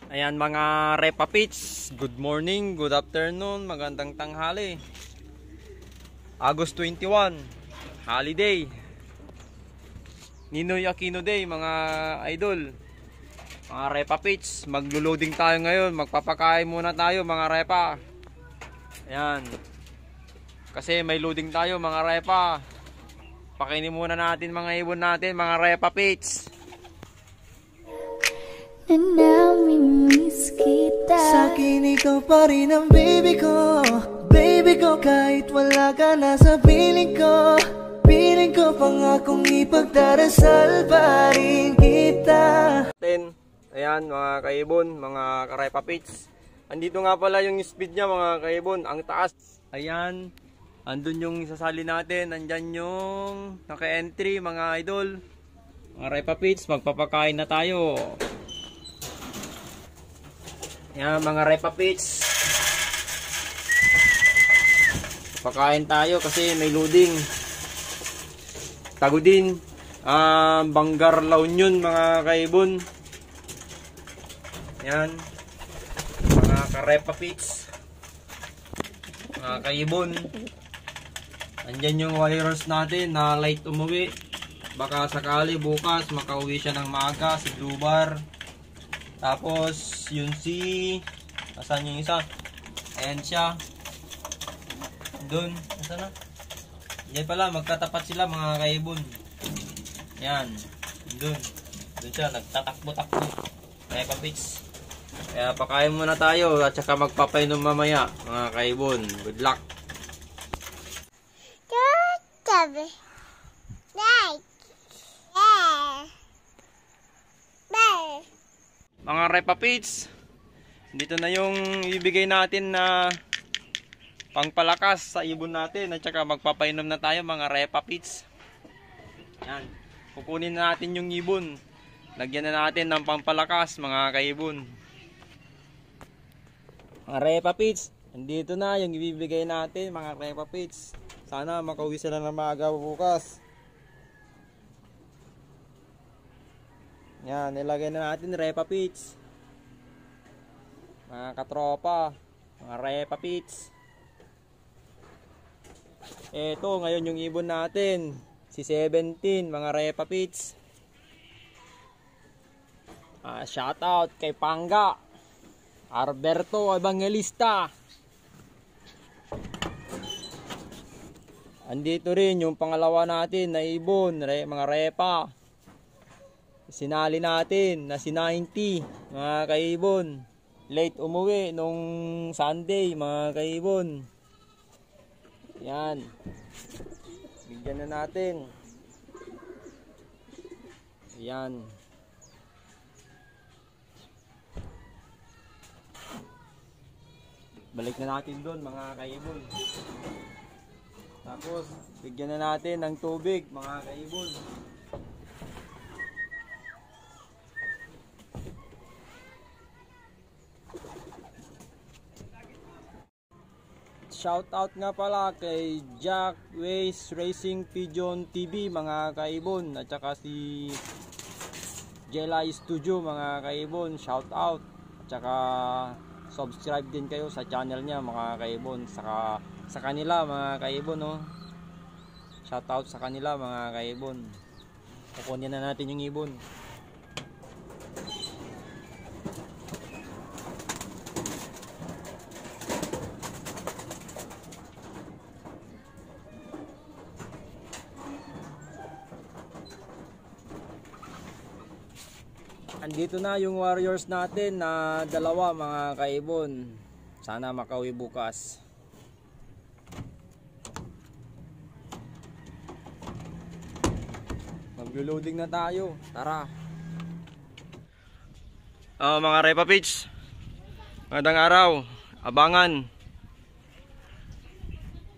Ayan mga Repa Pits, good morning, good afternoon, magandang tanghali. August 21, holiday, Ninoy Aquino Day mga idol. Mga Repa Pits, maglo-loading tayo ngayon, magpapakain muna tayo mga Repa. Ayan, kasi may loading tayo mga Repa. Pakainin muna natin mga ibon natin mga Repa Pits. And now we miss kita. Sa'kin ikaw pa rin ang baby ko. Baby ko kahit wala ka na sa piling ko. Piling ko pangakong ipagdarasal pa rin kita. Ayan mga kaibon, mga Repa Pits. Andito nga pala yung speed niya mga kaibon, ang taas. Ayan, andun yung isasali natin. Andyan yung naka-entry mga idol. Mga Repa Pits, magpapakain na tayo. Yan mga Repa Pits, pakain tayo kasi may loading. Tagudin, Banggar La Union mga kaibon. Yan mga Repa Pits, mga kaibon. Andyan yung warriors natin na light umuwi. Baka sakali bukas makauwi siya ng maaga si Blue Bar. Tapos yun si, asan yung isa? Ayan siya. Doon, asan na? Yan pala, magkatapat sila mga kaibon. Yan, doon. Doon siya, nagtatakbo-takbo. Repa Pits. Kaya pakain muna tayo at saka magpapainom mamaya mga kaibon. Good luck. Mga Repa Pits, dito na yung ibigay natin na pangpalakas sa ibon natin at saka magpapainom na tayo mga Repa Pits. Yan, kukunin na natin yung ibon, lagyan na natin ng pangpalakas mga kaibon. Mga Repa Pits, andito na yung ibibigay natin mga Repa Pits. Sana makauwi sila ng maaga bukas. Yan, nilagay na natin Repa Pits. Mga katropa, mga Repa Pits. Eto, ngayon yung ibon natin, si 17, mga Repa Pits. Shoutout kay Panga, Alberto Evangelista. Andito rin yung pangalawa natin na ibon, mga Repa. Sinali natin na si 90 mga kaibon. Late umuwi nung Sunday mga kaibon. Yan, bigyan na natin. Yan, balik na natin doon mga kaibon. Tapos bigyan na natin ng tubig mga kaibon. Shout out nga pala kay Jack Ways Racing Pigeon TV mga kaibon, at saka si Jelay Studio mga kaibon. Shout out, at saka subscribe din kayo sa channel niya mga kaibon, saka sa kanila mga kaibon, no? Shout out sa kanila mga kaibon. Kukunin na natin yung ibon. Andito na yung warriors natin na dalawa mga kaibon. Sana makauwi bukas. Maglo-loading na tayo. Tara. Mga Repa Pits, magandang araw. Abangan,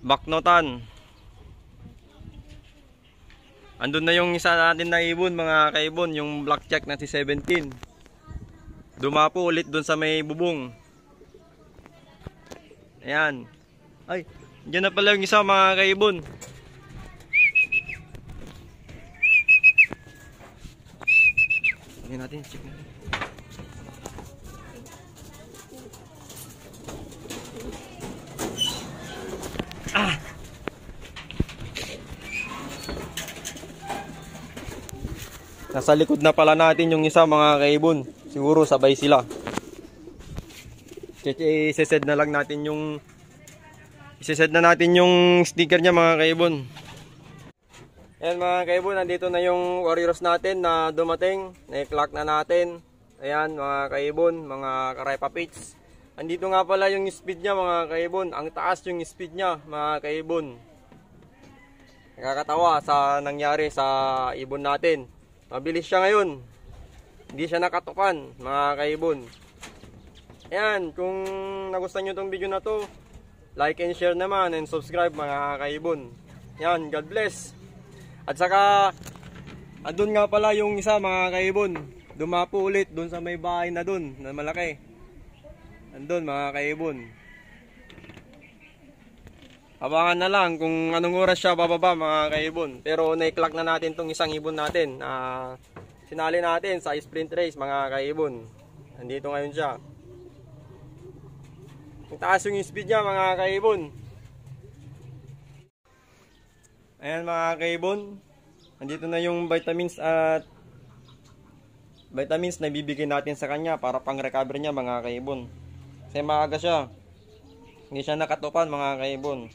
baknotan. Andun na yung isa natin na ibon mga kaibon, yung blackjack na si 17. Dumapo ulit dun sa may bubong. Ayan. Ay, dyan na pala yung isa mga kaibon. Tingnan natin, check natin. Nasa likod na pala natin yung isa mga kaibon. Siguro sabay sila. Isesed na lang natin yung sticker niya mga kaibon. Ayan mga kaibon, nandito na yung warriors natin na dumating. Na-clock na natin. Ayan mga kaibon, mga Karepa Pits. Andito nga pala yung speed niya mga kaibon. Ang taas yung speed niya mga kaibon. Nakakatawa sa nangyari sa ibon natin. Mabilis siya ngayon. Hindi siya nakatukan mga kaibon. Ayan, kung nagustuhan nyo itong video na to, like and share naman and subscribe mga kaibon. Ayan, God bless. At saka, andun nga pala yung isa mga kaibon. Dumapo ulit dun sa may bahay na dun, na malaki. Andun mga kaibon. Abangan na lang kung anong oras siya bababa mga kaibon. Pero na-clock na natin tong isang ibon natin. Sinali natin sa sprint race mga kaibon. Andito ngayon siya. Ang taas yung speed niya mga kaibon. Ayan mga kaibon. Andito na yung vitamins na bibigyan natin sa kanya para pang recover niya mga kaibon. Kasi maaga siya. Hindi siya nakatupan mga kaibon.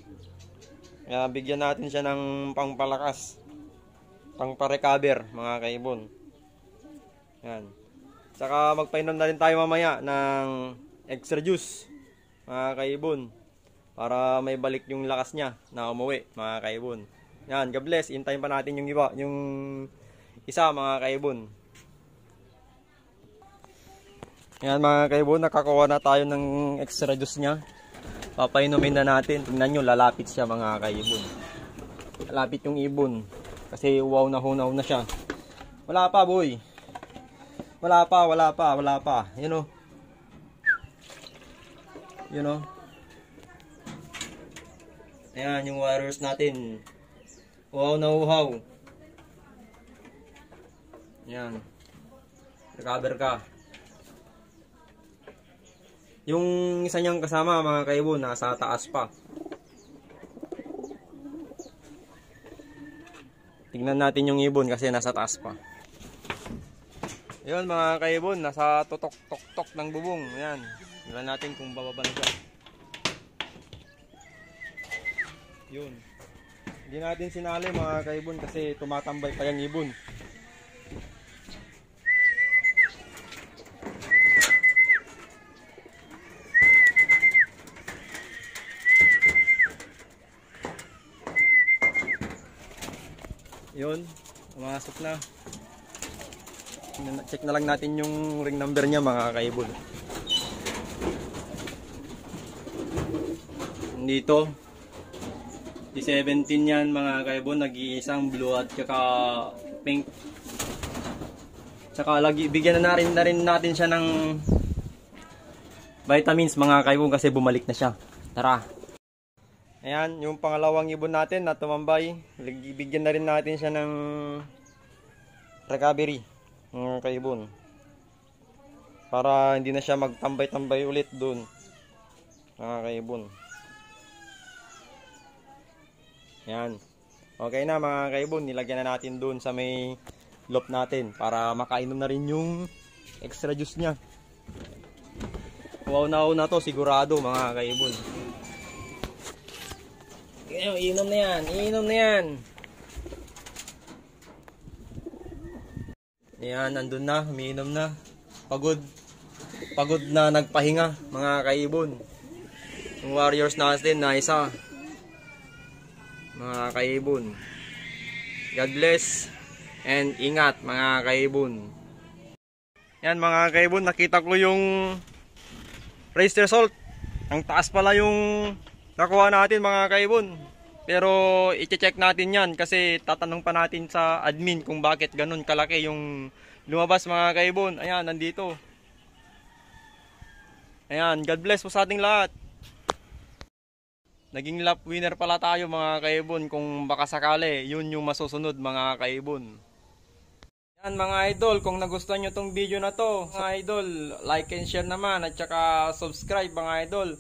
Kaya bigyan natin siya ng pangpalakas. Pang-recover mga kaibon. Ayan. Saka magpainom na rin tayo mamaya ng extra juice mga kaibon, para may balik yung lakas niya na umuwi mga kaibon. Yan, God bless. Hintayin pa natin yung iba, yung isa mga kaibon. Yan mga kaibon, nakakuha na tayo ng extra juice niya. Papainumin na natin. Tingnan nyo, lalapit siya mga kaibon. Lalapit yung ibon kasi wow na hunaw na siya. Wala pa boy. Wala pa. You know. You know. Ayan yung warriors natin. Uhaw na uhaw. Ayan. Recover ka. Yung isa niyang kasama mga kaibon nasa taas pa. Tignan natin yung ibon kasi nasa taas pa. Ayun mga kaibon, nasa tutok-tok-tok ng bubong. Ayan. Tignan natin kung bababa na siya. Yun. Hindi natin sinali mga kaibon kasi tumatambay pa yung ibon. Yun. Pumasok na. Check na lang natin yung ring number niya mga kaibon. Dito D17 yan mga kaibon, nag-iisang blue at saka pink. Saka lagi bigyan na rin natin siya ng vitamins mga kaibon kasi bumalik na siya. Tara. Ayan, yung pangalawang ibon natin na tumambay, bigyan na rin natin siya ng recovery mga kaibon. Para hindi na siya magtambay-tambay ulit doon mga kaibon. Yan. Okay na mga kaibon, nilagyan na natin doon sa may loft natin para makainom na rin yung extra juice niya. Wow na to sigurado mga kaibon. Inom na yan. Yan, nandun na, umiinom na. Pagod na nagpahinga mga kaibon. Yung warriors natin na isa. Mga kaibon, God bless and ingat mga kaibon. Yan mga kaibon, nakita ko yung race result. Ang taas pala yung nakuha natin mga kaibon. Pero i-check natin yan kasi tatanong pa natin sa admin kung bakit ganun kalaki yung lumabas mga kaibon. Ayan, nandito. Ayan, God bless po sa ating lahat. Naging lap winner pala tayo mga kaibon, kung baka sakali, yun yung masusunod mga kaibon. Yan mga idol, kung nagustuhan nyo tong video na to, mga idol, like and share naman at saka subscribe mga idol.